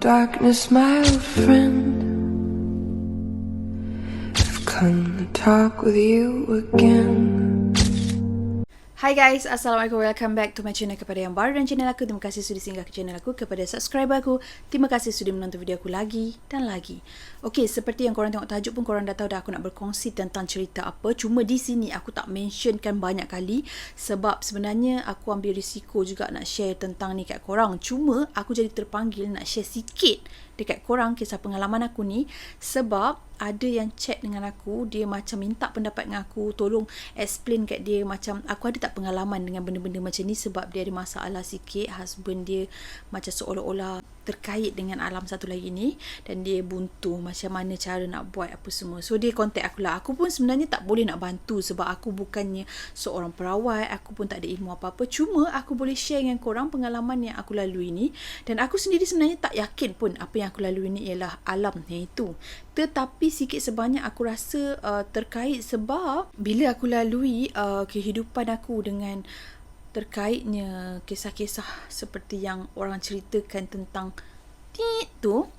Darkness, my old friend, I've come to talk with you again. Hai guys, Assalamualaikum, welcome back to my channel. Kepada yang baru dan channel aku, terima kasih sudah singgah ke channel aku. Kepada subscriber aku, terima kasih sudah menonton video aku lagi dan lagi. Okey, seperti yang korang tengok tajuk pun korang dah tahu dah aku nak berkongsi tentang cerita apa. Cuma di sini aku tak mentionkan banyak kali sebab sebenarnya aku ambil risiko juga nak share tentang ni kat korang. Cuma aku jadi terpanggil nak share sikit dekat korang kisah pengalaman aku ni sebab ada yang chat dengan aku, dia macam minta pendapat dengan aku, tolong explain kat dia macam aku ada tak pengalaman dengan benda-benda macam ni sebab dia ada masalah sikit, husband dia macam seolah-olah terkait dengan alam satu lagi ni dan dia buntu macam mana cara nak buat apa semua. So dia contact aku lah. Aku pun sebenarnya tak boleh nak bantu sebab aku bukannya seorang perawat, aku pun tak ada ilmu apa-apa. Cuma aku boleh share dengan korang pengalaman yang aku lalui ni dan aku sendiri sebenarnya tak yakin pun apa yang aku lalui ni ialah alam yang itu. Tetapi sikit sebanyak aku rasa terkait sebab bila aku lalui kehidupan aku dengan terkaitnya kisah-kisah seperti yang orang ceritakan tentang tu,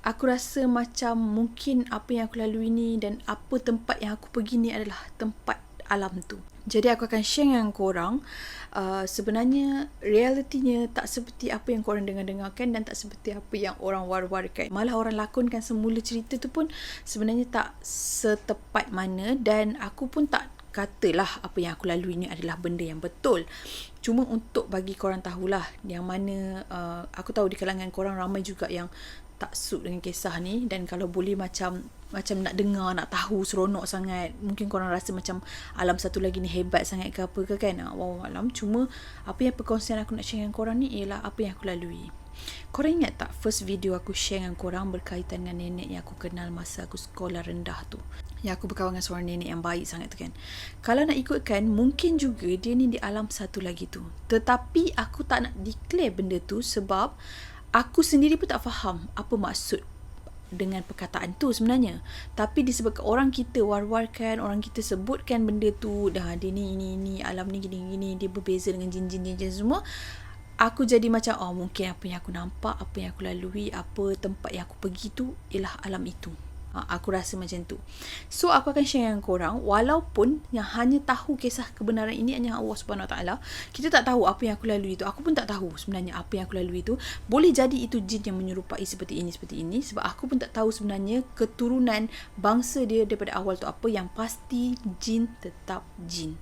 aku rasa macam mungkin apa yang aku lalui ni dan apa tempat yang aku pergi ni adalah tempat alam tu. Jadi aku akan share dengan korang sebenarnya realitinya tak seperti apa yang korang dengar-dengarkan dan tak seperti apa yang orang war-warkan. Malah orang lakonkan semula cerita tu pun sebenarnya tak setepat mana dan aku pun tak katalah apa yang aku lalui ni adalah benda yang betul. Cuma untuk bagi korang tahulah yang mana aku tahu di kalangan korang ramai juga yang tak suit dengan kisah ni dan kalau boleh macam nak dengar, nak tahu, seronok sangat. Mungkin korang rasa macam alam satu lagi ni hebat sangat ke apa ke kan. Wow, alam. Cuma apa yang perkongsian aku nak share dengan korang ni ialah apa yang aku lalui. Korang ingat tak first video aku share dengan korang berkaitan dengan nenek yang aku kenal masa aku sekolah rendah tu, yang aku berkawan dengan seorang nenek yang baik sangat tu kan. Kalau nak ikutkan, mungkin juga dia ni di alam satu lagi tu. Tetapi aku tak nak declare benda tu sebab aku sendiri pun tak faham apa maksud dengan perkataan tu sebenarnya. Tapi disebabkan orang kita war-warkan, orang kita sebutkan benda tu, dah dia ni alam ni gini-gini, dia berbeza dengan jin-jin semua, aku jadi macam mungkin apa yang aku nampak, apa yang aku lalui, apa tempat yang aku pergi tu ialah alam itu. Aku rasa macam tu. So aku akan share dengan korang walaupun yang hanya tahu kisah kebenaran ini hanya Allah Subhanahu Wa Taala. Kita tak tahu apa yang aku lalui itu. Aku pun tak tahu sebenarnya apa yang aku lalui itu. Boleh jadi itu jin yang menyerupai seperti ini sebab aku pun tak tahu sebenarnya keturunan bangsa dia daripada awal tu apa. Yang pasti jin tetap jin.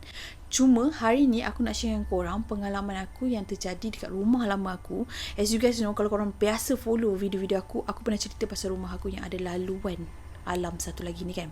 Cuma hari ni aku nak share dengan korang pengalaman aku yang terjadi dekat rumah lama aku. As you guys know, kalau korang biasa follow video-video aku pernah cerita pasal rumah aku yang ada laluan alam satu lagi ni kan.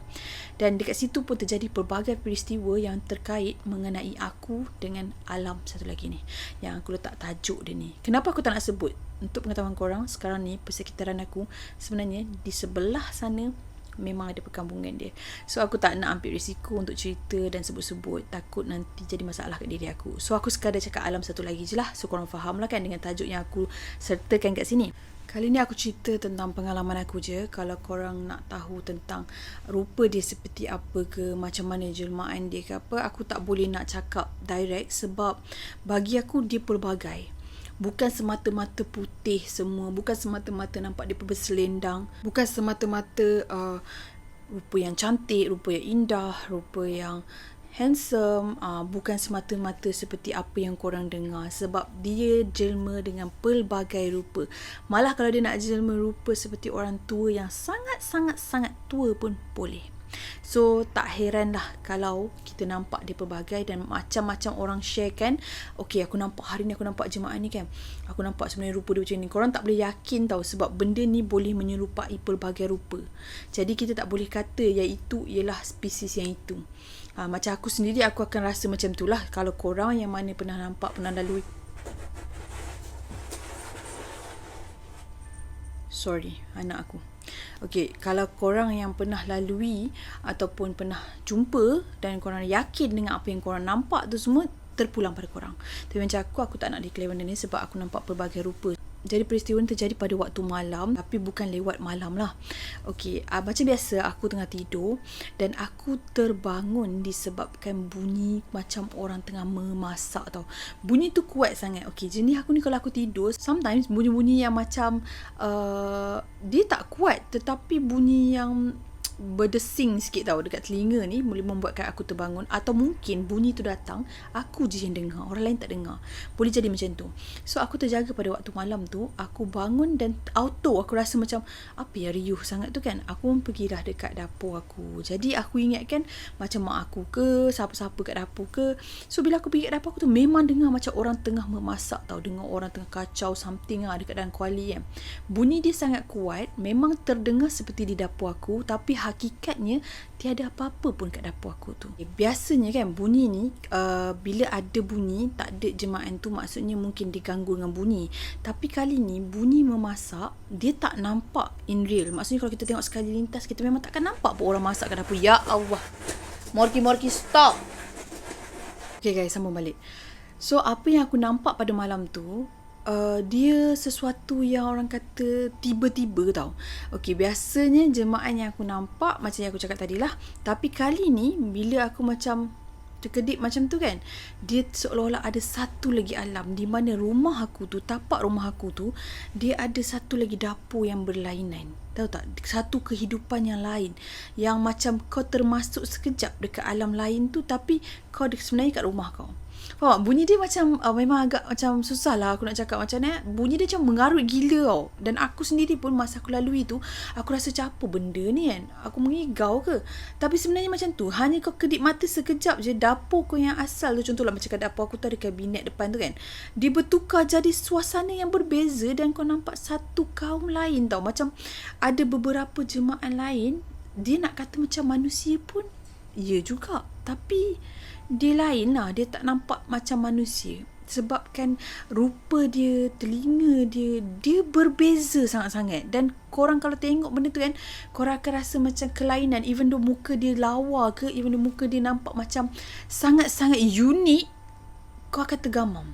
Dan dekat situ pun terjadi pelbagai peristiwa yang terkait mengenai aku dengan alam satu lagi ni, yang aku letak tajuk dia ni. Kenapa aku tak nak sebut? Untuk pengetahuan korang, sekarang ni persekitaran aku sebenarnya di sebelah sana memang ada perkampungan dia. So aku tak nak ambil risiko untuk cerita dan sebut-sebut, takut nanti jadi masalah kat diri aku. So aku sekadar cakap alam satu lagi je lah, so korang faham lah kan dengan tajuk yang aku sertakan kat sini. Kali ni aku cerita tentang pengalaman aku je. Kalau korang nak tahu tentang rupa dia seperti apa ke, macam mana jelmaan dia ke apa, aku tak boleh nak cakap direct sebab bagi aku dia pelbagai. Bukan semata-mata putih semua, bukan semata-mata nampak dia berselendang, bukan semata-mata rupa yang cantik, rupa yang indah, rupa yang handsome, bukan semata-mata seperti apa yang korang dengar sebab dia jelma dengan pelbagai rupa. Malah kalau dia nak jelma rupa seperti orang tua yang sangat-sangat tua pun boleh. So tak heran lah kalau kita nampak dia pelbagai dan macam-macam orang share kan. Okay, aku nampak hari ni, aku nampak jemaah ni kan, aku nampak sebenarnya rupa dia macam ni. Korang tak boleh yakin tau sebab benda ni boleh menyerupai pelbagai rupa. Jadi kita tak boleh kata yang itu ialah spesies yang itu. Macam aku sendiri, aku akan rasa macam tu lah. Kalau korang yang mana pernah nampak, pernah lalui, sorry, anak aku. Okay, kalau korang yang pernah lalui ataupun pernah jumpa dan korang yakin dengan apa yang korang nampak tu semua, terpulang pada korang. Tapi macam aku tak nak declare benda ni sebab aku nampak pelbagai rupa. Jadi peristiwa ni terjadi pada waktu malam, tapi bukan lewat malam lah. Okey, macam biasa aku tengah tidur dan aku terbangun disebabkan bunyi macam orang tengah memasak tau. Bunyi tu kuat sangat. Okey, jenis aku ni kalau aku tidur, sometimes bunyi-bunyi yang macam dia tak kuat, tetapi bunyi yang berdesing sikit tau dekat telinga ni boleh membuatkan aku terbangun, atau mungkin bunyi tu datang aku je yang dengar, orang lain tak dengar. Boleh jadi macam tu. So aku terjaga pada waktu malam tu, aku bangun dan auto aku rasa macam apa yang riuh sangat tu kan. Aku pun pergilah dekat dapur aku. Jadi aku ingatkan macam mak aku ke siapa-siapa kat dapur ke. So bila aku pergi kat dapur aku tu memang dengar macam orang tengah memasak tau, dengar orang tengah kacau something dekat dalam kuali kan. Bunyi dia sangat kuat, memang terdengar seperti di dapur aku, tapi hakikatnya tiada apa-apa pun kat dapur aku tu. Biasanya kan bunyi ni bila ada bunyi tak ada jemaah tu, maksudnya mungkin diganggu dengan bunyi. Tapi kali ni bunyi memasak dia tak nampak in real. Maksudnya kalau kita tengok sekali lintas, kita memang takkan nampak pun orang masak kat dapur. Ya Allah, Morki stop. Okay guys, sambung balik. So apa yang aku nampak pada malam tu, dia sesuatu yang orang kata tiba-tiba tau. Okey, biasanya jemaah yang aku nampak macam yang aku cakap tadi lah. Tapi kali ni bila aku macam terkedip macam tu kan, dia seolah-olah ada satu lagi alam di mana rumah aku tu, tapak rumah aku tu, dia ada satu lagi dapur yang berlainan. Tahu tak? Satu kehidupan yang lain, yang macam kau termasuk sekejap dekat alam lain tu, tapi kau sebenarnya kat rumah kau. Faham tak? Bunyi dia macam memang agak macam susah lah aku nak cakap macam ni. Bunyi dia macam mengarut gila tau. Dan aku sendiri pun masa aku lalui tu, aku rasa macam apa benda ni kan, aku mengigau ke. Tapi sebenarnya macam tu, hanya kau kedip mata sekejap je, dapur kau yang asal tu, contohlah macam kat dapur aku tu ada kabinet depan tu kan, dia bertukar jadi suasana yang berbeza. Dan kau nampak satu kaum lain tau. Macam ada beberapa jemaah lain, dia nak kata macam manusia pun ya juga, tapi dia lain lah. Dia tak nampak macam manusia, sebabkan rupa dia, telinga dia berbeza sangat-sangat. Dan korang kalau tengok benda tu kan, korang akan rasa macam kelainan. Even though muka dia lawa ke, even though muka dia nampak macam sangat-sangat unik, kau akan tergamam.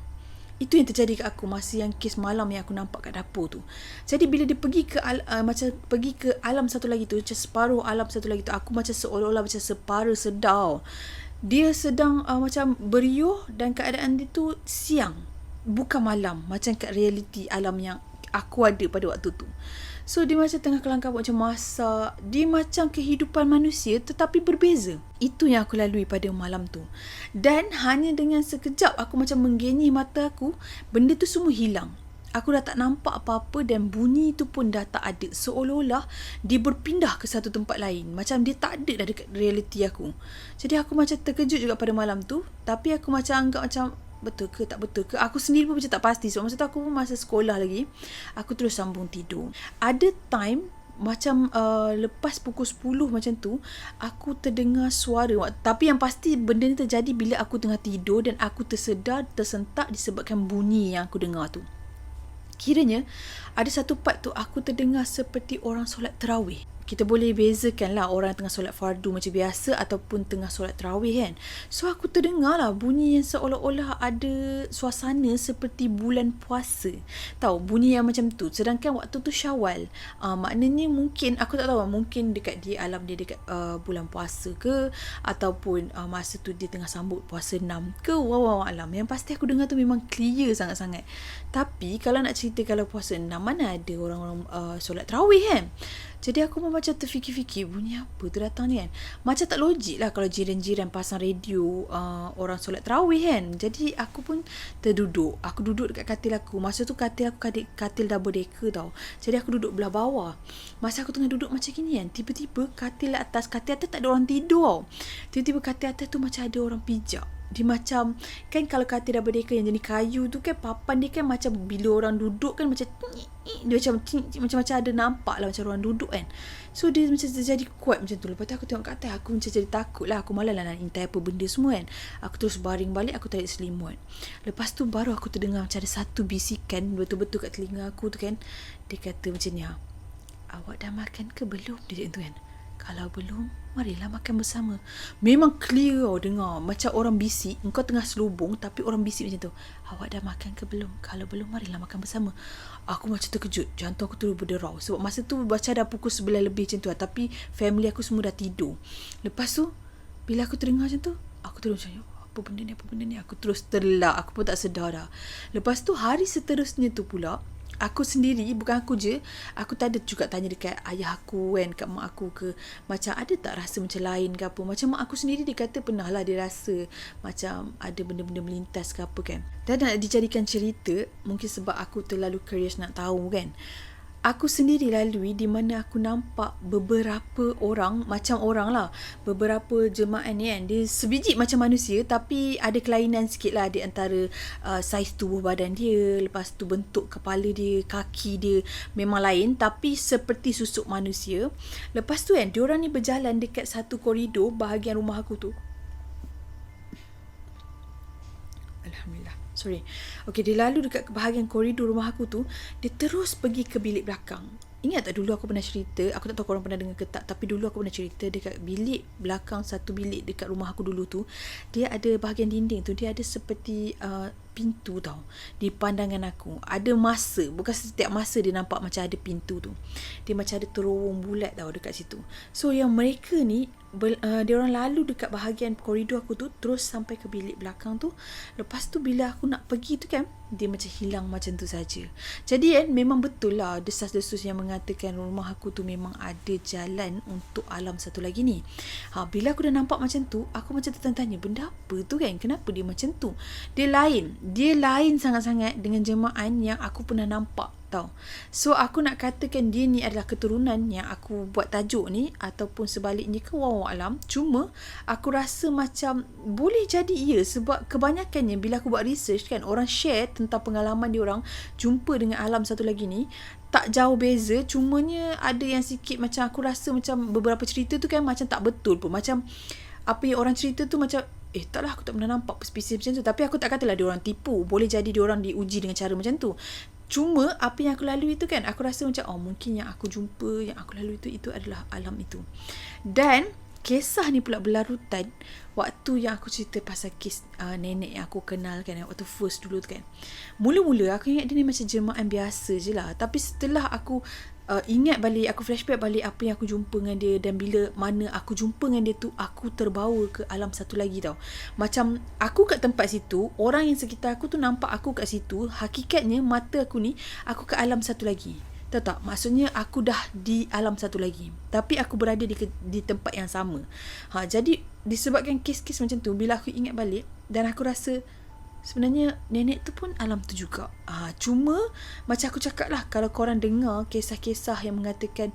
Itu yang terjadi kat aku masa yang kes malam yang aku nampak kat dapur tu. Jadi bila dia pergi ke macam pergi ke alam satu lagi tu, macam separuh alam satu lagi tu, aku macam seolah-olah macam separuh sedar. Dia sedang macam beriuh dan keadaan dia tu siang, bukan malam macam kat realiti alam yang aku ada pada waktu tu. So dia macam tengah kelang kabut macam masak. Dia macam kehidupan manusia tetapi berbeza. Itu yang aku lalui pada malam tu. Dan hanya dengan sekejap aku macam menggenyih mata aku, benda tu semua hilang. Aku dah tak nampak apa-apa dan bunyi tu pun dah tak ada. Seolah-olah dia berpindah ke satu tempat lain. Macam dia tak ada dah dekat realiti aku. Jadi aku macam terkejut juga pada malam tu. Tapi aku macam anggap macam betul ke tak betul ke. Aku sendiri pun macam tak pasti. So masa tu aku pun masa sekolah lagi. Aku terus sambung tidur. Ada time macam lepas pukul 10 macam tu, aku terdengar suara. Tapi yang pasti benda ni terjadi bila aku tengah tidur dan aku tersedar, tersentak disebabkan bunyi yang aku dengar tu. Kiranya ada satu part tu aku terdengar seperti orang solat tarawih. Kita boleh bezakan lah orang tengah solat fardu macam biasa ataupun tengah solat tarawih kan. So aku terdengar lah bunyi yang seolah-olah ada suasana seperti bulan puasa. Tahu bunyi yang macam tu. Sedangkan waktu tu Syawal. Maknanya mungkin aku tak tahu, mungkin dekat dia alam dia dekat bulan puasa ke, ataupun masa tu dia tengah sambut puasa 6 ke, wallahu alam. Yang pasti aku dengar tu memang clear sangat-sangat. Tapi kalau nak cerita kalau puasa 6, mana ada orang-orang solat tarawih kan. Jadi aku pun macam terfikir-fikir, bunyi apa tu datang ni kan. Macam tak logik lah kalau jiran-jiran pasang radio orang solat tarawih kan. Jadi aku pun terduduk. Aku duduk dekat katil aku. Masa tu katil aku katil double decker tau. Jadi aku duduk belah bawah. Masa aku tengah duduk macam gini kan, tiba-tiba katil atas tak ada orang tidur tau. Tiba-tiba katil atas tu macam ada orang pijak. Dia macam, kan kalau katil double decker yang jenis kayu tu kan, papan dia kan macam bila orang duduk kan macam dia macam ada nampak lah macam orang duduk kan. So dia macam terjadi kuat macam tu. Lepas tu aku tengok kat atas, aku macam jadi takut lah. Aku malas lah nak intai apa benda semua kan. Aku terus baring balik, aku tarik selimut. Lepas tu baru aku terdengar macam ada satu bisikan betul-betul kat telinga aku tu kan. Dia kata macam ni, awak dah makan ke belum? Dia macam tu kan. Kalau belum, marilah makan bersama. Memang clear tau dengar. Macam orang bisik. Engkau tengah selubung tapi orang bisik macam tu. Awak dah makan ke belum? Kalau belum, marilah makan bersama. Aku macam terkejut. Jantung aku terus berderau. Sebab masa tu baca dah pukul 11 lebih macam tu lah. Tapi family aku semua dah tidur. Lepas tu, bila aku terdengar macam tu, aku terus macam, apa benda ni? Aku terus terlak. Aku pun tak sedar dah. Lepas tu, hari seterusnya tu pula, aku sendiri, bukan aku je, aku tak ada juga tanya dekat ayah aku kan, kat mak aku ke, macam ada tak rasa macam lain ke apa. Macam mak aku sendiri dia kata pernah lah dia rasa macam ada benda-benda melintas ke apa kan. Dan nak dijadikan cerita, mungkin sebab aku terlalu curious nak tahu kan. Aku sendiri lalui di mana aku nampak beberapa orang, macam orang lah, beberapa jemaah ni kan, dia sebiji macam manusia tapi ada kelainan sikit lah di antara saiz tubuh badan dia, lepas tu bentuk kepala dia, kaki dia memang lain tapi seperti susuk manusia. Lepas tu kan, diorang ni berjalan dekat satu koridor bahagian rumah aku tu. Alhamdulillah. Sorry. Okay, dia lalu dekat bahagian koridor rumah aku tu. Dia terus pergi ke bilik belakang. Ingat tak dulu aku pernah cerita, aku tak tahu korang pernah dengar ke tak, tapi dulu aku pernah cerita dekat bilik belakang, satu bilik dekat rumah aku dulu tu, dia ada bahagian dinding tu, dia ada seperti pintu tau. Di pandangan aku ada masa, bukan setiap masa dia nampak macam ada pintu tu. Dia macam ada terowong bulat tau dekat situ. So yang mereka ni dia orang lalu dekat bahagian koridor aku tu, terus sampai ke bilik belakang tu. Lepas tu bila aku nak pergi tu kan, dia macam hilang macam tu saja. Jadi kan, memang betul lah desas-desus yang mengatakan rumah aku tu memang ada jalan untuk alam satu lagi ni. Bila aku dah nampak macam tu, aku macam tertanya, benda apa tu kan? Kenapa dia macam tu? Dia lain sangat-sangat dengan jemaah yang aku pernah nampak tau. So aku nak katakan dia ni adalah keturunan yang aku buat tajuk ni, ataupun sebaliknya ke, wallahu alam. Cuma aku rasa macam boleh jadi ya, sebab kebanyakannya bila aku buat research kan, orang share tentang pengalaman dia orang jumpa dengan alam satu lagi ni, tak jauh beza. Cumanya ada yang sikit macam aku rasa macam beberapa cerita tu kan macam tak betul pun. Macam apa yang orang cerita tu macam taklah, aku tak pernah nampak spesies macam tu. Tapi aku tak katalah dia orang tipu. Boleh jadi dia orang diuji dengan cara macam tu. Cuma apa yang aku lalui tu kan, aku rasa macam mungkin yang aku jumpa, yang aku lalui itu adalah alam itu. Dan kisah ni pula berlarutan waktu yang aku cerita pasal kes nenek yang aku kenal kan, waktu first dulu tu kan. Mula-mula aku ingat dia ni macam jemaah biasa je lah. Tapi setelah aku ingat balik, aku flashback balik apa yang aku jumpa dengan dia, dan bila mana aku jumpa dengan dia tu, aku terbawa ke alam satu lagi tau. Macam aku kat tempat situ, orang yang sekitar aku tu nampak aku kat situ, hakikatnya mata aku ni, aku ke alam satu lagi. Tahu tak? Maksudnya aku dah di alam satu lagi, tapi aku berada di tempat yang sama. Jadi disebabkan kes-kes macam tu, bila aku ingat balik, dan aku rasa sebenarnya nenek tu pun alam tu juga. Cuma macam aku cakap lah, kalau korang dengar kisah-kisah yang mengatakan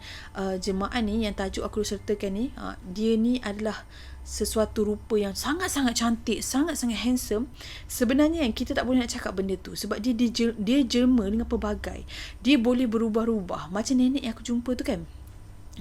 jemaah ni yang tajuk aku sertakan ni, dia ni adalah sesuatu rupa yang sangat-sangat cantik, sangat-sangat handsome. Sebenarnya kita tak boleh nak cakap benda tu, sebab dia jelma dengan pelbagai. Dia boleh berubah-ubah. Macam nenek yang aku jumpa tu kan,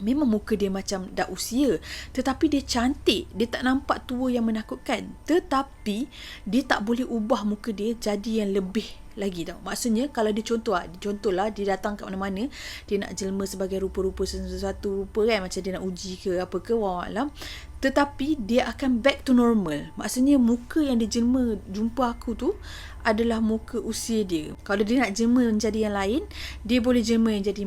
memang muka dia macam dah usia, tetapi dia cantik. Dia tak nampak tua yang menakutkan. Tetapi dia tak boleh ubah muka dia jadi yang lebih lagi tau. Maksudnya kalau dia contohlah dia datang kat mana-mana, dia nak jelma sebagai rupa-rupa sesuatu rupa kan, macam dia nak uji ke apa ke, wallahualam. Tetapi dia akan back to normal. Maksudnya muka yang dia jelma jumpa aku tu adalah muka usia dia. Kalau dia nak jelma menjadi yang lain, dia boleh jelma yang jadi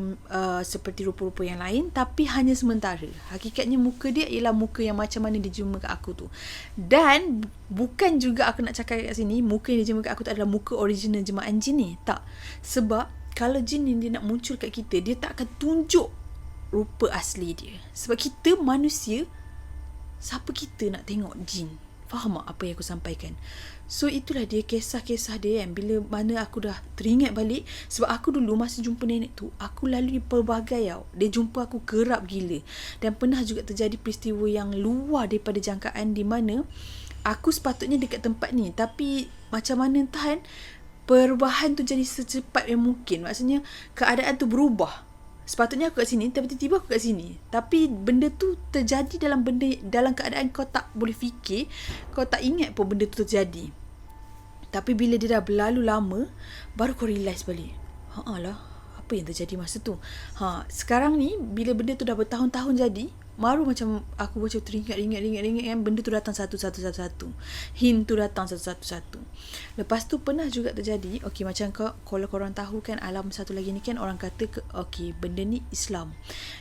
seperti rupa-rupa yang lain, tapi hanya sementara. Hakikatnya muka dia ialah muka yang macam mana dia jelma kat aku tu. Dan bukan juga aku nak cakap kat sini muka yang dia jelma kat aku tu adalah muka original jemaah jin ni. Tak. Sebab kalau jin ni dia nak muncul kat kita, dia tak akan tunjuk rupa asli dia. Sebab kita manusia, siapa kita nak tengok jin? Faham tak apa yang aku sampaikan? So itulah dia kisah-kisah dia kan. Bila mana aku dah teringat balik, sebab aku dulu masa jumpa nenek tu, aku lalui pelbagai tau. Dia jumpa aku kerap gila. Dan pernah juga terjadi peristiwa yang luar daripada jangkaan, di mana aku sepatutnya dekat tempat ni, tapi macam mana entah kan, perubahan tu jadi secepat yang mungkin. Maksudnya keadaan tu berubah. Sepatutnya aku kat sini, tapi tiba-tiba aku kat sini. Tapi benda tu terjadi dalam keadaan kau tak boleh fikir, kau tak ingat pun benda tu terjadi. Tapi bila dia dah berlalu lama, baru kau realise balik, lah, apa yang terjadi masa tu. Sekarang ni bila benda tu dah bertahun-tahun jadi, baru macam aku macam teringat kan, benda tu datang satu-satu. Hint tu datang satu-satu. Lepas tu pernah juga terjadi, okey, macam kalau korang tahu kan, alam satu lagi ni kan orang kata okey, benda ni Islam,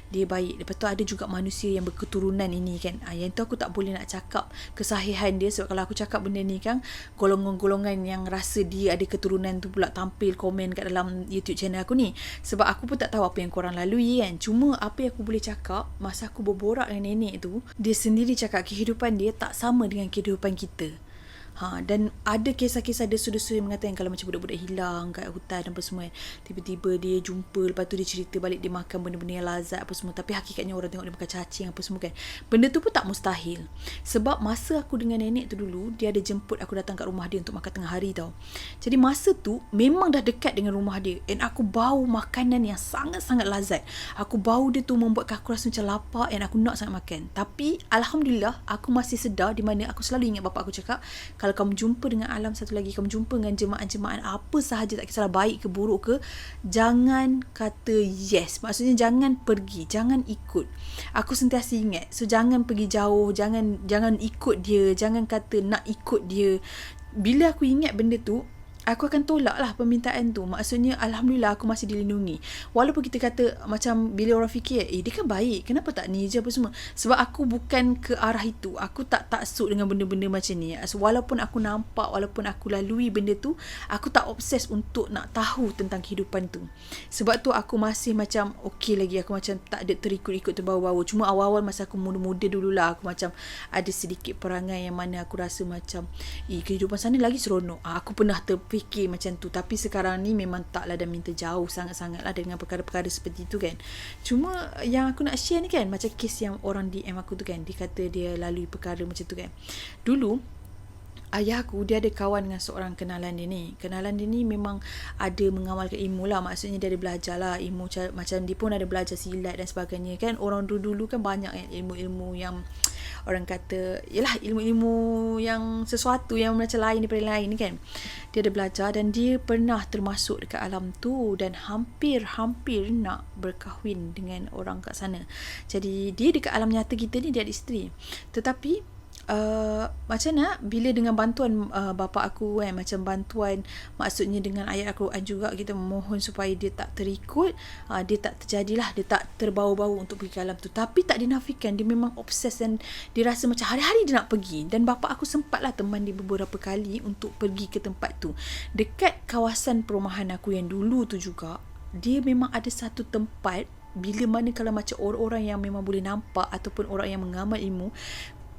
dia baik. Lepas tu ada juga manusia yang berketurunan ini kan. Yang tu aku tak boleh nak cakap kesahihan dia, sebab kalau aku cakap benda ni kan, golongan-golongan yang rasa dia ada keturunan tu pula tampil komen kat dalam YouTube channel aku ni. Sebab aku pun tak tahu apa yang korang lalui kan. Cuma apa yang aku boleh cakap, masa aku berborak dengan nenek tu, dia sendiri cakap kehidupan dia tak sama dengan kehidupan kita. Dan ada kisah-kisah desu-desu yang mengatakan kalau macam budak-budak hilang kat hutan apa semua, tiba-tiba dia jumpa, lepas tu dia cerita balik dia makan benda-benda yang lazat apa semua, tapi hakikatnya orang tengok dia makan cacing apa semua kan. Benda tu pun tak mustahil. Sebab masa aku dengan nenek tu dulu, dia ada jemput aku datang kat rumah dia untuk makan tengah hari tau. Jadi masa tu memang dah dekat dengan rumah dia, and aku bau makanan yang sangat-sangat lazat. Aku bau dia tu membuatkan aku rasa macam lapar, and aku nak sangat makan. Tapi Alhamdulillah aku masih sedar, di mana aku selalu ingat bapak aku cakap, kalau kamu jumpa dengan alam satu lagi, kamu jumpa dengan jemaah-jemaah apa sahaja, tak kisahlah baik ke buruk ke, jangan kata yes. Maksudnya jangan pergi, jangan ikut. Aku sentiasa ingat. So jangan pergi jauh, jangan ikut dia, jangan kata nak ikut dia. Bila aku ingat benda tu, aku akan tolak lah permintaan tu. Maksudnya Alhamdulillah aku masih dilindungi. Walaupun kita kata macam bila orang fikir, dia kan baik, kenapa tak ni je apa semua. Sebab aku bukan ke arah itu. Aku tak taksub dengan benda-benda macam ni. So, walaupun aku nampak, walaupun aku lalui benda tu, aku tak obses untuk nak tahu tentang kehidupan tu. Sebab tu aku masih macam okey lagi. Aku macam tak ada terikut-ikut terbawa-bawa. Cuma awal-awal masa aku muda-muda dululah, aku macam ada sedikit perangai yang mana aku rasa macam kehidupan sana lagi seronok. Aku pernah fikir macam tu. Tapi sekarang ni memang taklah, dah minta jauh sangat-sangat lah dengan perkara-perkara seperti tu kan. Cuma yang aku nak share ni kan, macam kes yang orang DM aku tu kan, dia kata dia lalui perkara macam tu kan. Dulu ayah aku, dia ada kawan dengan seorang kenalan dia ni. Kenalan dia ni memang ada mengamalkan ilmu lah. Maksudnya dia ada belajar lah ilmu, macam dia pun ada belajar silat dan sebagainya kan. Orang dulu-dulu kan banyak kan ilmu-ilmu yang orang kata, yalah, ilmu-ilmu yang sesuatu yang macam lain daripada lain ni kan. Dia ada belajar dan dia pernah termasuk dekat alam tu dan hampir nak berkahwin dengan orang kat sana. Jadi dia dekat alam nyata kita ni, dia ada isteri. Tetapi macam nak, bila dengan bantuan bapa aku kan, macam bantuan, maksudnya dengan ayat Al-Quran juga, kita memohon supaya dia tak terikut, dia tak terjadilah, dia tak terbau-bau untuk pergi ke alam tu. Tapi tak dinafikan, dia memang obses dan dia rasa macam hari-hari dia nak pergi. Dan bapa aku sempatlah teman dia beberapa kali untuk pergi ke tempat tu. Dekat kawasan perumahan aku yang dulu tu juga, dia memang ada satu tempat, bila mana kalau macam orang-orang yang memang boleh nampak ataupun orang yang mengamal ilmu,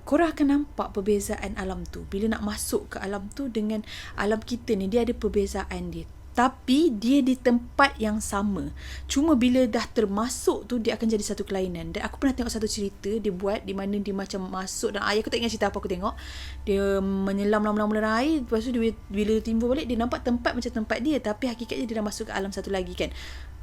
korang akan nampak perbezaan alam tu. Bila nak masuk ke alam tu dengan alam kita ni, dia ada perbezaan dia. Tapi dia di tempat yang sama. Cuma bila dah termasuk tu, dia akan jadi satu kelainan. Dan aku pernah tengok satu cerita dia buat, di mana dia macam masuk, dan ayah aku tak ingat cerita apa aku tengok. Dia menyelam lama-lama air. Lepas tu bila timbul balik, dia nampak tempat macam tempat dia, tapi hakikatnya dia dah masuk ke alam satu lagi kan.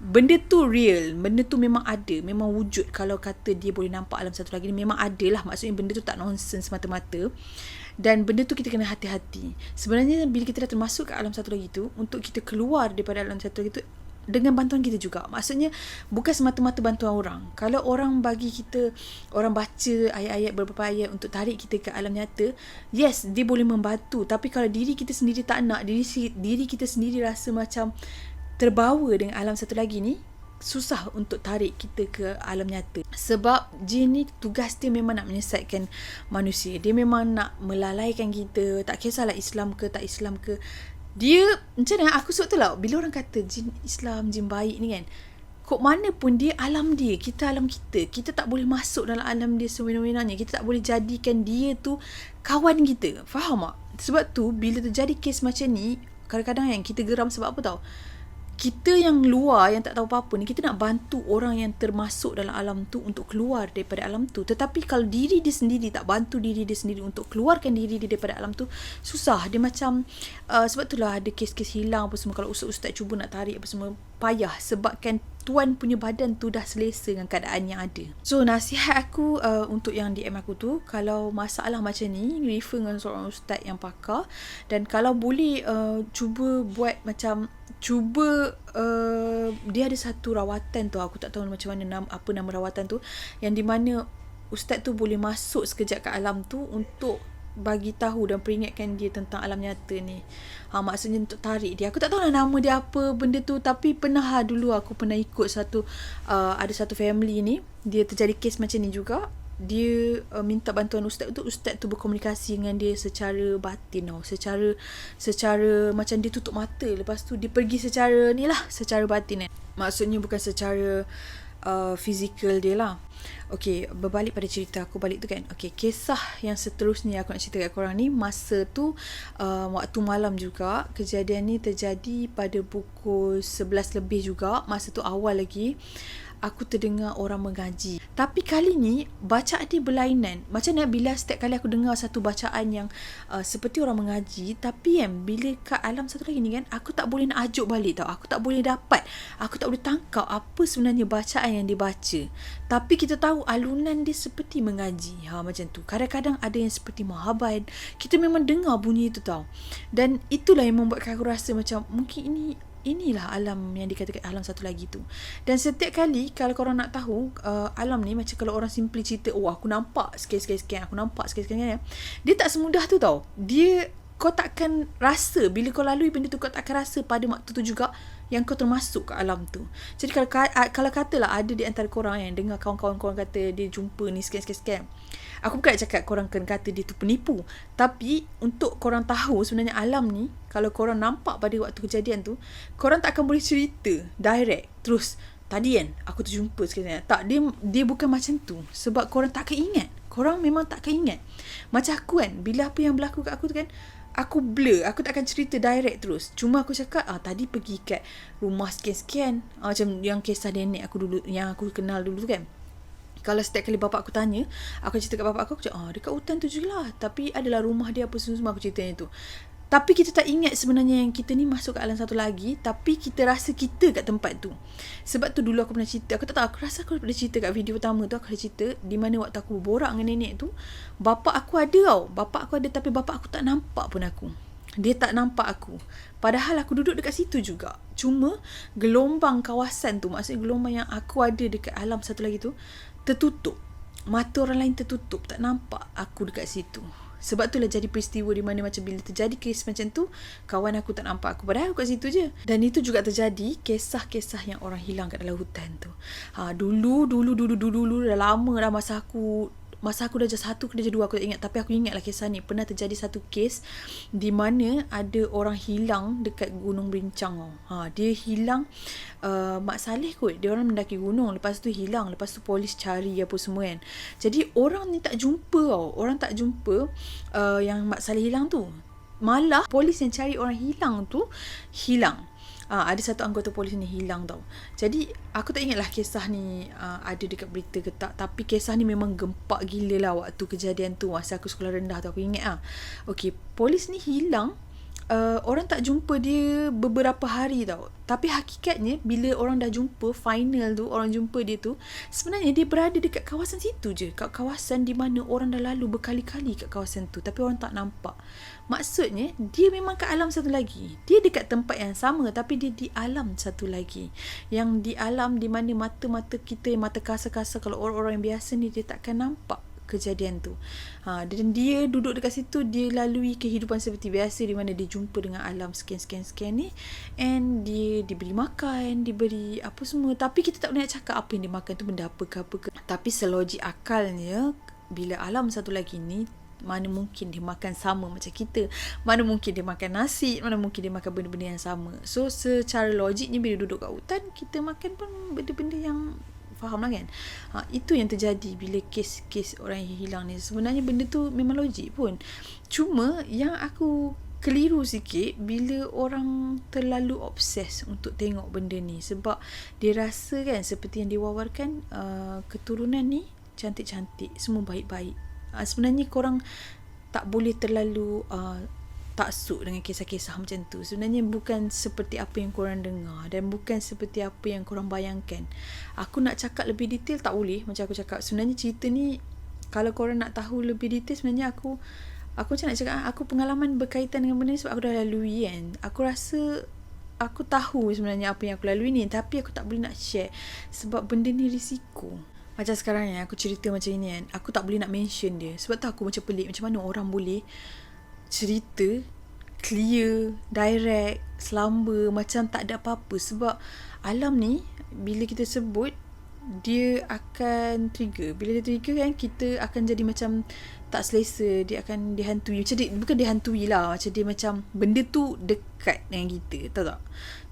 Benda tu real, benda tu memang ada, memang wujud. Kalau kata dia boleh nampak alam satu lagi ni, memang ada lah. Maksudnya benda tu tak nonsense semata-mata. Dan benda tu kita kena hati-hati. Sebenarnya bila kita dah termasuk ke alam satu lagi tu, untuk kita keluar daripada alam satu lagi tu dengan bantuan kita juga. Maksudnya bukan semata-mata bantuan orang. Kalau orang bagi kita, orang baca ayat-ayat, beberapa ayat untuk tarik kita ke alam nyata, yes, dia boleh membantu. Tapi kalau diri kita sendiri tak nak, diri kita sendiri rasa macam terbawa dengan alam satu lagi ni, susah untuk tarik kita ke alam nyata. Sebab jin ni tugas dia memang nak menyesatkan manusia. Dia memang nak melalaikan kita. Tak kisahlah Islam ke tak Islam ke. Dia macam mana, aku sebab tu lah, bila orang kata jin Islam, jin baik ni kan, kok mana pun dia alam dia, kita alam kita. Kita tak boleh masuk dalam alam dia sewenang-wenangnya. Kita tak boleh jadikan dia tu kawan kita. Faham tak? Sebab tu bila terjadi kes macam ni, kadang-kadang yang kita geram sebab apa tau? Kita yang luar, yang tak tahu apa-apa ni, kita nak bantu orang yang termasuk dalam alam tu untuk keluar daripada alam tu. Tetapi kalau diri dia sendiri tak bantu diri dia sendiri untuk keluarkan diri dia daripada alam tu, susah. Dia macam sebab itulah ada kes-kes hilang apa semua. Kalau ustaz-ustaz cuba nak tarik apa semua, payah. Sebabkan tuan punya badan tu dah selesa dengan keadaan yang ada. So nasihat aku untuk yang DM aku tu, kalau masalah macam ni, refer dengan seorang ustaz yang pakar. Dan kalau boleh cuba buat macam, dia ada satu rawatan tu, aku tak tahu macam mana apa nama rawatan tu, yang di mana ustaz tu boleh masuk sekejap kat alam tu untuk bagi tahu dan peringatkan dia tentang alam nyata ni. Maksudnya untuk tarik dia. Aku tak tahu lah nama dia apa benda tu, tapi pernah dulu aku pernah ikut ada satu family ni, dia terjadi kes macam ni juga. Dia minta bantuan ustaz tu berkomunikasi dengan dia secara batin tau. Secara macam dia tutup mata, lepas tu dia pergi secara batin kan. Maksudnya bukan secara fizikal dia lah. Okay, berbalik pada cerita aku balik tu kan. Okay, kisah yang seterusnya aku nak cerita kat korang ni, masa tu waktu malam juga. Kejadian ni terjadi pada pukul 11 lebih juga. Masa tu awal lagi aku terdengar orang mengaji. Tapi kali ni bacaan dia berlainan. Macam mana bila setiap kali aku dengar satu bacaan yang seperti orang mengaji, tapi kan bila kat alam satu lagi ni kan, aku tak boleh nak ajuk balik tau. Aku tak boleh tangkap apa sebenarnya bacaan yang dibaca. Tapi kita tahu alunan dia seperti mengaji. Macam tu. Kadang-kadang ada yang seperti mahaban. Kita memang dengar bunyi itu tau. Dan itulah yang membuatkan aku rasa macam mungkin inilah alam yang dikatakan alam satu lagi tu. Dan setiap kali kalau korang nak tahu alam ni, macam kalau orang simply cerita, aku nampak sekian-sekian, aku nampak sekian-sekian, dia tak semudah tu tau. Kau takkan rasa, bila kau lalui benda tu, kau takkan rasa pada waktu tu juga yang kau termasuk ke alam tu. Jadi kalau katalah ada di antara korang yang dengar kawan-kawan korang kata dia jumpa ni sekian-sekian, aku bukan cakap korang kena kata dia tu penipu. Tapi untuk korang tahu sebenarnya alam ni, kalau korang nampak pada waktu kejadian tu, korang tak akan boleh cerita direct terus, tadi kan aku terjumpa sekian. Tak, dia bukan macam tu. Sebab korang tak akan ingat. Korang memang tak akan ingat. Macam aku kan, bila apa yang berlaku kat aku tu kan, aku blur. Aku tak akan cerita direct terus. Cuma aku cakap, tadi pergi kat rumah sekian-sekian. Macam yang kisah nenek aku dulu, yang aku kenal dulu kan. Kalau setiap kali bapak aku tanya, aku cerita kat bapak aku cakap, dekat hutan tu je lah. Tapi adalah rumah dia apa semua aku ceritanya tu. Tapi kita tak ingat sebenarnya yang kita ni masuk ke alam satu lagi. Tapi kita rasa kita kat tempat tu. Sebab tu dulu aku pernah cerita. Aku tak tahu, aku rasa aku pernah cerita kat video pertama tu. Aku ada cerita di mana waktu aku borak dengan nenek tu, bapak aku ada tau. Bapak aku ada, tapi bapak aku tak nampak pun aku. Dia tak nampak aku. Padahal aku duduk dekat situ juga. Cuma gelombang kawasan tu, maksudnya gelombang yang aku ada dekat alam satu lagi tu, tertutup. Mata orang lain tertutup. Tak nampak aku dekat situ. Sebab itulah jadi peristiwa di mana macam bila terjadi kes macam tu, kawan aku tak nampak aku. Padahal aku kat situ je. Dan itu juga terjadi kisah-kisah yang orang hilang kat dalam hutan tu. Dulu dah lama dah masa aku darjah 1 ke darjah 2 aku tak ingat. Tapi aku ingatlah kisah ni. Pernah terjadi satu kes di mana ada orang hilang dekat Gunung Berincang. Dia hilang, Mak Saleh kot. Dia orang mendaki gunung, lepas tu hilang. Lepas tu polis cari apa semua kan. Jadi orang ni tak jumpa tau. Orang tak jumpa yang Mak Saleh hilang tu. Malah polis yang cari orang hilang tu hilang. Ada satu anggota polis ni hilang tau. Jadi aku tak ingatlah kisah ni ada dekat berita ke tak. Tapi kisah ni memang gempak gila lah waktu kejadian tu. Masa aku sekolah rendah tu aku ingat Okay, polis ni hilang. Orang tak jumpa dia beberapa hari tau. Tapi hakikatnya bila orang dah jumpa, final tu orang jumpa dia tu, sebenarnya dia berada dekat kawasan situ je. Kat kawasan di mana orang dah lalu berkali-kali kat kawasan tu, tapi orang tak nampak. Maksudnya dia memang kat alam satu lagi. Dia dekat tempat yang sama, tapi dia di alam satu lagi. Yang di alam di mana mata-mata kita, mata kasar-kasar, kalau orang-orang yang biasa ni, dia takkan nampak kejadian tu. Dan dia duduk dekat situ, dia lalui kehidupan seperti biasa di mana dia jumpa dengan alam sekian-sekian ni, and dia diberi makan, diberi apa semua. Tapi kita tak boleh nak cakap apa yang dia makan tu benda apa ke. Tapi selogik akalnya, bila alam satu lagi ni, mana mungkin dia makan sama macam kita, mana mungkin dia makan nasi, mana mungkin dia makan benda-benda yang sama. So secara logiknya bila duduk kat hutan, kita makan pun benda-benda yang faham lah kan. Itu yang terjadi bila kes-kes orang yang hilang ni. Sebenarnya benda tu memang logik pun. Cuma yang aku keliru sikit bila orang terlalu obses untuk tengok benda ni. Sebab dia rasa kan, seperti yang diwawarkan, keturunan ni cantik-cantik, semua baik-baik. Sebenarnya korang tak boleh terlalu taksub dengan kisah-kisah macam tu. Sebenarnya bukan seperti apa yang korang dengar, dan bukan seperti apa yang korang bayangkan. Aku nak cakap lebih detail tak boleh. Macam aku cakap, sebenarnya cerita ni, kalau korang nak tahu lebih detail, sebenarnya aku macam nak cakap, aku pengalaman berkaitan dengan benda ni sebab aku dah lalui kan. Aku rasa aku tahu sebenarnya apa yang aku lalui ni, tapi aku tak boleh nak share sebab benda ni risiko. Macam sekarang ni aku cerita macam ni kan, aku tak boleh nak mention dia. Sebab tu aku macam pelik, macam mana orang boleh cerita clear, direct, selamba, macam tak ada apa-apa. Sebab alam ni bila kita sebut, dia akan trigger. Bila dia trigger kan, kita akan jadi macam tak selesa. Dia akan dihantui. Macam dia, bukan dihantui lah, macam dia macam benda tu dekat dengan kita. Tahu tak?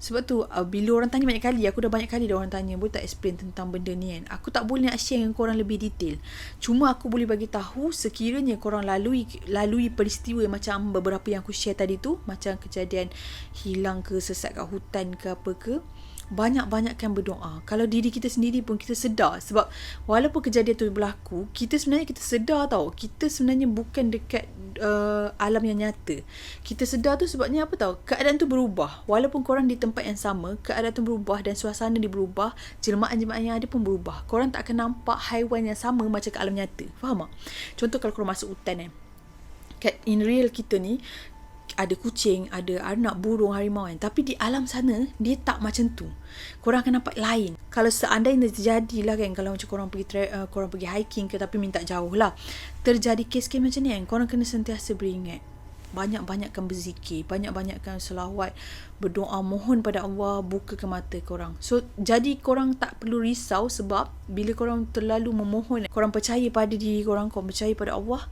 Sebab tu bila orang tanya banyak kali, aku dah banyak kali dah orang tanya, boleh tak explain tentang benda ni kan. Aku tak boleh nak share dengan korang lebih detail. Cuma aku boleh bagi tahu sekiranya korang lalui peristiwa macam beberapa yang aku share tadi tu, macam kejadian hilang ke, sesat kat hutan ke apa ke, banyak-banyakkan berdoa. Kalau diri kita sendiri pun kita sedar, sebab walaupun kejadian tu berlaku, kita sedar tau, kita sebenarnya bukan dekat alam yang nyata. Kita sedar tu sebabnya apa tau, keadaan tu berubah. Walaupun korang di tempat yang sama, keadaan tu berubah dan suasana dia berubah, jelmaan-jelmaan yang ada pun berubah. Korang tak akan nampak haiwan yang sama macam kat alam nyata. Faham tak? Contoh kalau korang masuk hutan kan, kat in real kita ni ada kucing, ada anak burung, harimau kan. Tapi di alam sana, dia tak macam tu. Korang akan nampak lain. Kalau seandainya terjadi lah kan, kalau macam korang pergi hiking ke, tapi minta jauh lah, terjadi kes-kes macam ni kan, korang kena sentiasa beringat. Banyak-banyakkan berzikir, banyak-banyakkan selawat, berdoa, mohon pada Allah, bukakan mata korang. So, jadi korang tak perlu risau, sebab bila korang terlalu memohon, korang percaya pada diri korang, korang percaya pada Allah,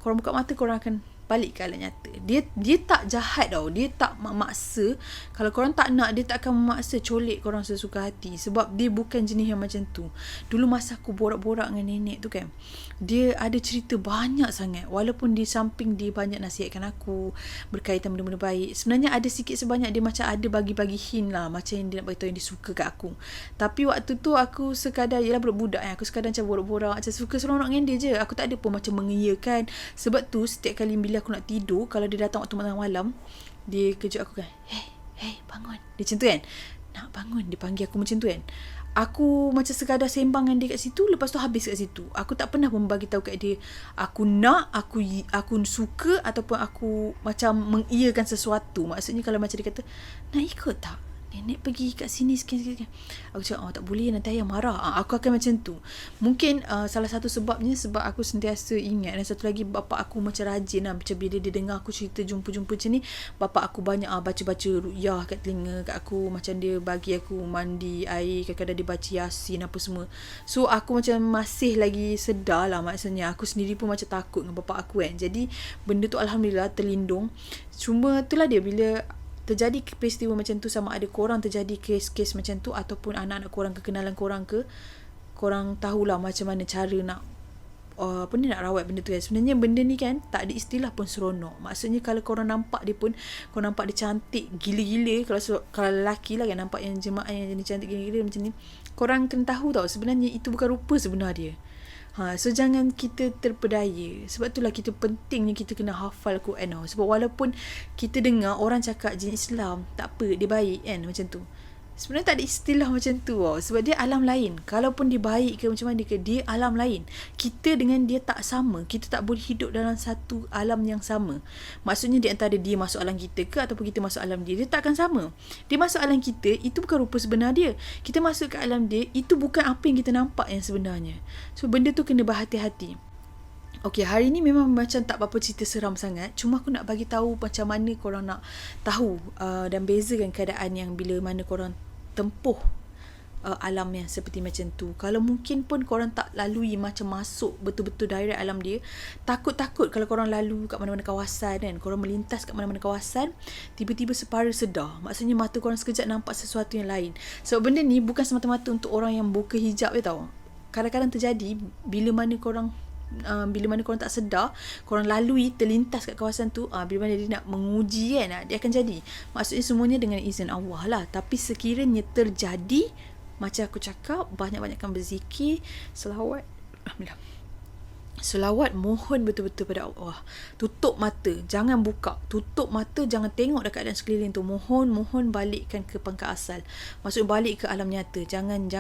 korang buka mata, korang akan balik ke alam nyata. Dia tak jahat tau. Dia tak memaksa. Kalau korang tak nak, dia tak akan memaksa colek korang sesuka hati. Sebab dia bukan jenis yang macam tu. Dulu masa aku borak-borak dengan nenek tu kan, dia ada cerita banyak sangat. Walaupun di samping dia banyak nasihatkan aku berkaitan benda-benda baik, sebenarnya ada sikit sebanyak dia macam ada bagi-bagi hint lah, macam yang dia nak beritahu yang dia suka kat aku. Tapi waktu tu aku sekadar, yelah budak-budak kan, aku sekadar macam borak-borak, macam suka seronok dengan dia je. Aku tak ada pun macam mengiyakan. Sebab tu setiap kali bila aku nak tidur, kalau dia datang waktu malam-malam, dia kejut aku kan, hey bangun, dia macam tu kan, nak bangun, dia panggil aku macam tu kan. Aku macam sekadar sembang dengan dia kat situ, lepas tu habis kat situ. Aku tak pernah pun bagi tahu kat dia aku nak, aku suka, ataupun aku macam mengiyakan sesuatu. Maksudnya kalau macam dia kata, nak ikut tak? Nenek pergi kat sini sikit-sikit. Aku cakap, tak boleh, nanti ayah marah. Aku akan macam tu. Mungkin salah satu sebabnya sebab aku sentiasa ingat. Dan satu lagi, bapak aku macam rajin lah. Macam bila dia dengar aku cerita jumpa-jumpa macam ni, bapak aku banyak baca-baca ruqyah kat telinga kat aku. Macam dia bagi aku mandi air, kadang-kadang dia baca Yasin apa semua. So aku macam masih lagi sedar lah. Maksudnya aku sendiri pun macam takut dengan bapak aku kan. Jadi benda tu Alhamdulillah terlindung. Cuma itulah dia, bila terjadi peristiwa macam tu, sama ada korang terjadi kes-kes macam tu, ataupun anak-anak korang, kekenalan korang ke, korang tahulah macam mana cara nak nak rawat benda tu kan. Sebenarnya benda ni kan tak ada istilah pun seronok. Maksudnya kalau korang nampak dia pun, korang nampak dia cantik gila-gila. Kalau lelaki lah kan, nampak yang jemaah yang jenis cantik gila-gila macam ni, korang kena tahu tau, sebenarnya itu bukan rupa sebenar dia. So jangan kita terpedaya. Sebab itulah kita pentingnya kita kena hafal Quran tau. Sebab walaupun kita dengar orang cakap jin Islam, tak apa, dia baik kan, macam tu, sebenarnya tak ada istilah macam tu tau. Sebab dia alam lain. Kalaupun dia baik ke macam mana ke, dia alam lain. Kita dengan dia tak sama. Kita tak boleh hidup dalam satu alam yang sama. Maksudnya di antara dia masuk alam kita ke, ataupun kita masuk alam dia, dia tak akan sama. Dia masuk alam kita, itu bukan rupa sebenar dia. Kita masuk ke alam dia, itu bukan apa yang kita nampak yang sebenarnya. So benda tu kena berhati-hati. Okay, hari ni memang macam tak apa-apa cerita seram sangat. Cuma aku nak bagi tahu macam mana korang nak tahu dan bezakan keadaan yang bila mana korang tempuh alam yang seperti macam tu. Kalau mungkin pun korang tak lalui macam masuk betul-betul direct alam dia, takut-takut kalau korang lalu kat mana-mana kawasan kan, korang melintas kat mana-mana kawasan, tiba-tiba separa sedar. Maksudnya mata korang sekejap nampak sesuatu yang lain. Sebab benda ni bukan semata-mata untuk orang yang buka hijab je tau. Kadang-kadang terjadi bila mana korang tak sedar, korang lalui, terlintas kat kawasan tu, bila mana dia nak menguji kan, dia akan jadi. Maksudnya semuanya dengan izin Allah lah. Tapi sekiranya terjadi, macam aku cakap, banyak-banyakkan berzikir, selawat, alhamdulillah, selawat, mohon betul-betul pada Allah. Tutup mata, jangan buka. Tutup mata, jangan tengok dah keadaan sekeliling tu. Mohon balikkan ke pangkat asal. Maksudnya balik ke alam nyata. Jangan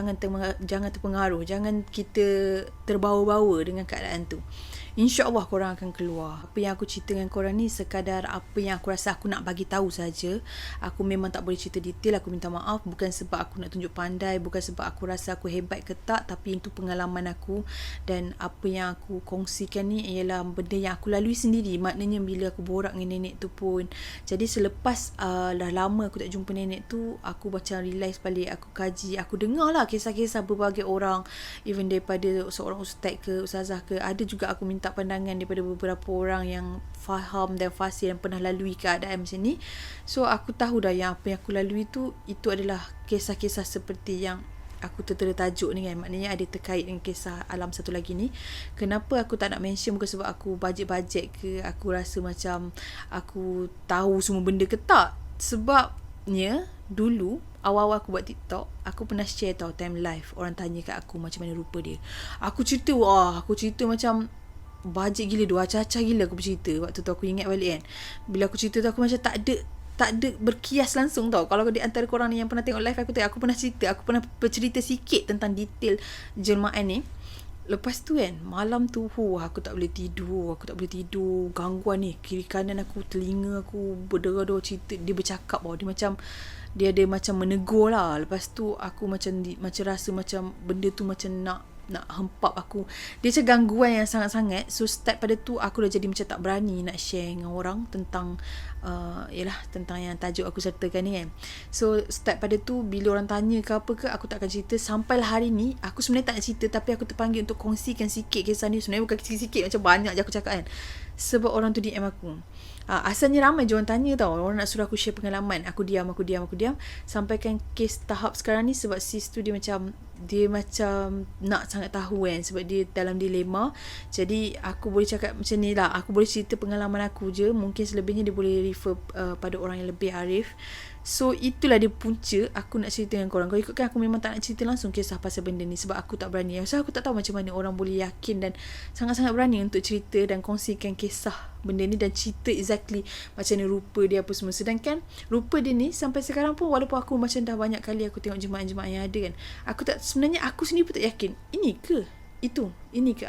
terpengaruh. Jangan kita terbawa-bawa dengan keadaan tu. InsyaAllah korang akan keluar. Apa yang aku cerita dengan korang ni sekadar apa yang aku rasa aku nak bagi tahu saja. Aku memang tak boleh cerita detail, aku minta maaf. Bukan sebab aku nak tunjuk pandai, bukan sebab aku rasa aku hebat ke tak, tapi itu pengalaman aku. Dan apa yang aku kongsikan ni ialah benda yang aku lalui sendiri. Maknanya bila aku borak dengan nenek tu pun, jadi selepas dah lama aku tak jumpa nenek tu, aku macam realise balik, aku kaji, aku dengar lah kisah-kisah berbagai orang, even daripada seorang ustaz ke ustazah ke. Ada juga aku minta pandangan daripada beberapa orang yang faham dan fasih dan pernah lalui keadaan macam ni. So aku tahu dah yang apa yang aku lalui tu, itu adalah kisah-kisah seperti yang aku tertera tajuk ni kan. Maknanya ada terkait dengan kisah alam satu lagi ni. Kenapa aku tak nak mention, bukan sebab aku bajet-bajet ke, aku rasa macam aku tahu semua benda ke tak. Sebabnya dulu awal-awal aku buat TikTok, aku pernah share tau time live. Orang tanya kat aku macam mana rupa dia. Aku cerita macam bajet gila, dua acah-acah gila aku bercerita. Waktu tu aku ingat balik kan, bila aku cerita tu aku macam tak ada berkias langsung tau. Kalau di antara korang ni yang pernah tengok live aku pernah cerita, aku pernah bercerita sikit tentang detail jelmaan ni. Lepas tu kan, malam tu aku tak boleh tidur, gangguan ni kiri kanan aku, telinga aku berderar-derar. Cerita dia bercakap dia macam dia ada macam menegur lah. Lepas tu aku macam rasa macam benda tu macam nak hempap aku. Dia macam gangguan yang sangat-sangat. So start pada tu aku dah jadi macam tak berani nak share dengan orang tentang tentang yang tajuk aku sertakan ni kan. So start pada tu, bila orang tanya ke apa ke, aku tak akan cerita. Sampailah hari ni aku sebenarnya tak nak cerita, tapi aku terpanggil untuk kongsikan sikit kisah ni. Sebenarnya bukan sikit-sikit, macam banyak je aku cakap kan. Sebab orang tu DM aku. Asalnya ramai je orang tanya tau, orang nak suruh aku share pengalaman. Aku diam. Sampaikan kes tahap sekarang ni sebab sis tu dia macam nak sangat tahu kan, sebab dia dalam dilema. Jadi aku boleh cakap macam ni lah, aku boleh cerita pengalaman aku je. Mungkin selebihnya dia boleh refer pada orang yang lebih arif. So itulah dia punca aku nak cerita dengan korang. Kalau ikutkan, aku memang tak nak cerita langsung kisah pasal benda ni sebab aku tak berani. So aku tak tahu macam mana orang boleh yakin dan sangat-sangat berani untuk cerita dan kongsikan kisah benda ni dan cerita exactly macam ni rupa dia apa semua. Sedangkan rupa dia ni sampai sekarang pun, walaupun aku macam dah banyak kali aku tengok jemaah-jemaah yang ada kan, sebenarnya aku sendiri pun tak yakin ini ke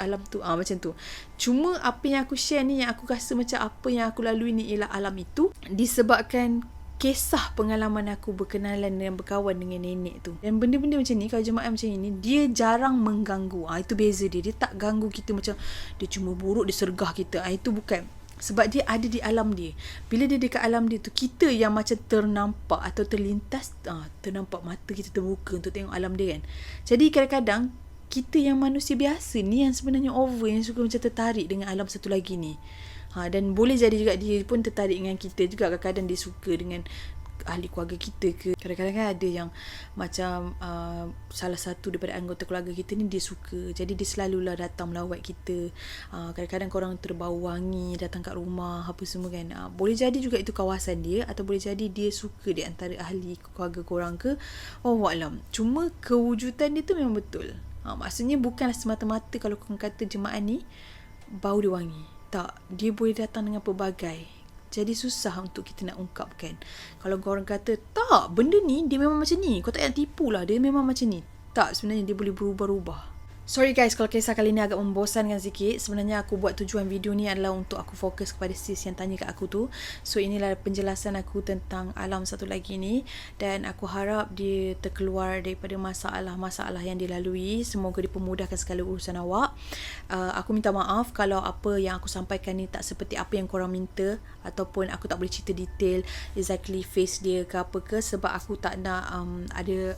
alam tu, macam tu. Cuma apa yang aku share ni, yang aku rasa macam apa yang aku lalui ni ialah alam itu disebabkan kisah pengalaman aku berkenalan dan berkawan dengan nenek tu. Dan benda-benda macam ni, kalau jemaah macam ni, dia jarang mengganggu. Itu beza dia. Dia tak ganggu kita macam dia cuma buruk, dia sergah kita. Itu bukan. Sebab dia ada di alam dia. Bila dia dekat alam dia tu, kita yang macam ternampak atau terlintas, ternampak, mata kita terbuka untuk tengok alam dia kan. Jadi kadang-kadang kita yang manusia biasa ni yang sebenarnya over, yang suka macam tertarik dengan alam satu lagi ni. Dan boleh jadi juga dia pun tertarik dengan kita juga. Kadang-kadang dia suka dengan ahli keluarga kita ke. Kadang-kadang kan ada yang macam salah satu daripada anggota keluarga kita ni dia suka. Jadi dia selalulah datang melawat kita. Kadang-kadang korang terbau wangi datang kat rumah apa semua kan. Boleh jadi juga itu kawasan dia, atau boleh jadi dia suka di antara ahli keluarga korang ke. Wallahualam. Cuma kewujudan dia tu memang betul. Maksudnya bukanlah semata-mata kalau korang kata jemaah ni bau dia wangi. Tak, dia boleh datang dengan pelbagai. Jadi susah untuk kita nak ungkapkan. Kalau korang kata, tak, benda ni dia memang macam ni, kau tak payah tipu lah, dia memang macam ni. Tak, sebenarnya dia boleh berubah-ubah. Sorry guys kalau kisah kali ni agak membosankan sikit. Sebenarnya aku buat tujuan video ni adalah untuk aku fokus kepada sis yang tanya kat aku tu. So inilah penjelasan aku tentang alam satu lagi ni. Dan aku harap dia terkeluar daripada masalah-masalah yang dilalui. Semoga dipermudahkan segala urusan awak. Aku minta maaf kalau apa yang aku sampaikan ni tak seperti apa yang korang minta, ataupun aku tak boleh cerita detail exactly face dia ke apa ke, sebab aku tak nak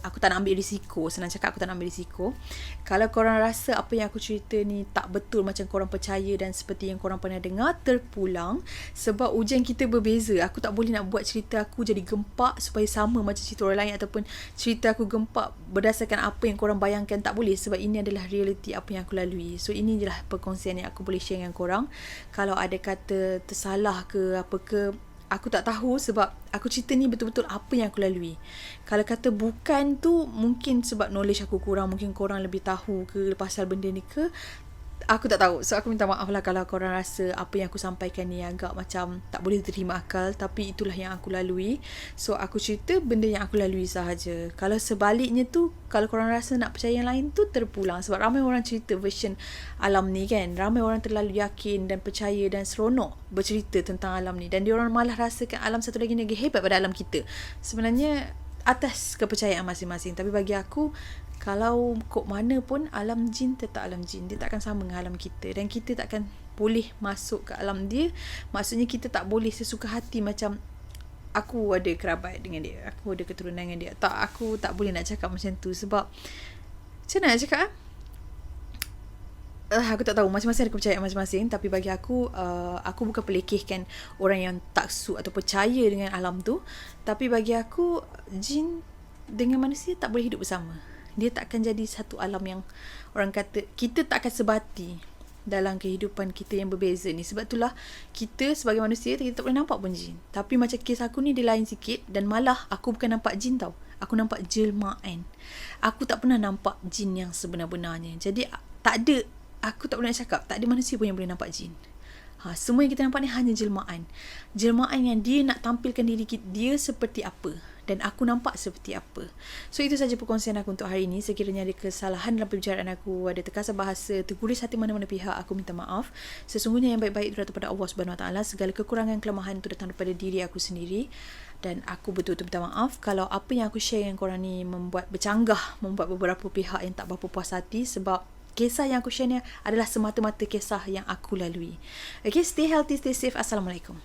aku tak nak ambil risiko. Senang cakap, aku tak nak ambil risiko. Kalau korang rasa apa yang aku cerita ni tak betul macam korang percaya dan seperti yang korang pernah dengar, terpulang. Sebab ujian kita berbeza. Aku tak boleh nak buat cerita aku jadi gempak supaya sama macam cerita orang lain, ataupun cerita aku gempak berdasarkan apa yang korang bayangkan. Tak boleh, sebab ini adalah realiti apa yang aku lalui. So ini je lah perkongsian yang aku boleh share dengan korang. Kalau ada kata tersalah ke apa ke, aku tak tahu, sebab aku cerita ni betul-betul apa yang aku lalui. Kalau kata bukan tu, mungkin sebab knowledge aku kurang, mungkin korang lebih tahu ke pasal benda ni ke. Aku tak tahu. So aku minta maaf lah kalau korang rasa apa yang aku sampaikan ni agak macam tak boleh diterima akal. Tapi itulah yang aku lalui. So aku cerita benda yang aku lalui sahaja. Kalau sebaliknya tu, kalau korang rasa nak percaya yang lain tu, terpulang. Sebab ramai orang cerita version alam ni kan. Ramai orang terlalu yakin dan percaya dan seronok bercerita tentang alam ni. Dan diorang malah rasakan alam satu lagi lagi hebat pada alam kita. Sebenarnya atas kepercayaan masing-masing. Tapi bagi aku, kalau kok mana pun, alam jin tetap alam jin. Dia tak akan sama dengan alam kita. Dan kita tak akan boleh masuk ke alam dia. Maksudnya kita tak boleh sesuka hati macam aku ada kerabat dengan dia, aku ada keturunan dengan dia. Tak, aku tak boleh nak cakap macam tu. Sebab macam mana nak cakap? Aku tak tahu, masing-masing ada kepercayaan masing-masing. Tapi bagi aku, aku bukan pelekehkan orang yang taksub atau percaya dengan alam tu. Tapi bagi aku, jin dengan manusia tak boleh hidup bersama. Dia tak akan jadi satu alam yang orang kata, kita tak akan sebati dalam kehidupan kita yang berbeza ni. Sebab itulah kita sebagai manusia, kita tak boleh nampak pun jin. Tapi macam kes aku ni, dia lain sikit. Dan malah aku bukan nampak jin tau, aku nampak jelmaan. Aku tak pernah nampak jin yang sebenar-benarnya. Jadi tak ada, aku tak boleh nak cakap, tak ada manusia pun yang boleh nampak jin. Semua yang kita nampak ni hanya jelmaan. Jelmaan yang dia nak tampilkan diri dia seperti apa. Dan aku nampak seperti apa. So itu saja perkongsian aku untuk hari ini. Sekiranya ada kesalahan dalam perbicaraan aku, ada terkasar bahasa, terguris hati mana-mana pihak, aku minta maaf. Sesungguhnya yang baik-baik itu datang daripada Allah Subhanahu Wa Taala. Segala kekurangan, kelemahan itu datang daripada diri aku sendiri. Dan aku betul-betul minta maaf kalau apa yang aku share dengan korang ni membuat bercanggah, membuat beberapa pihak yang tak berapa puas hati. Sebab kisah yang aku share ni adalah semata-mata kisah yang aku lalui. Okay, stay healthy, stay safe. Assalamualaikum.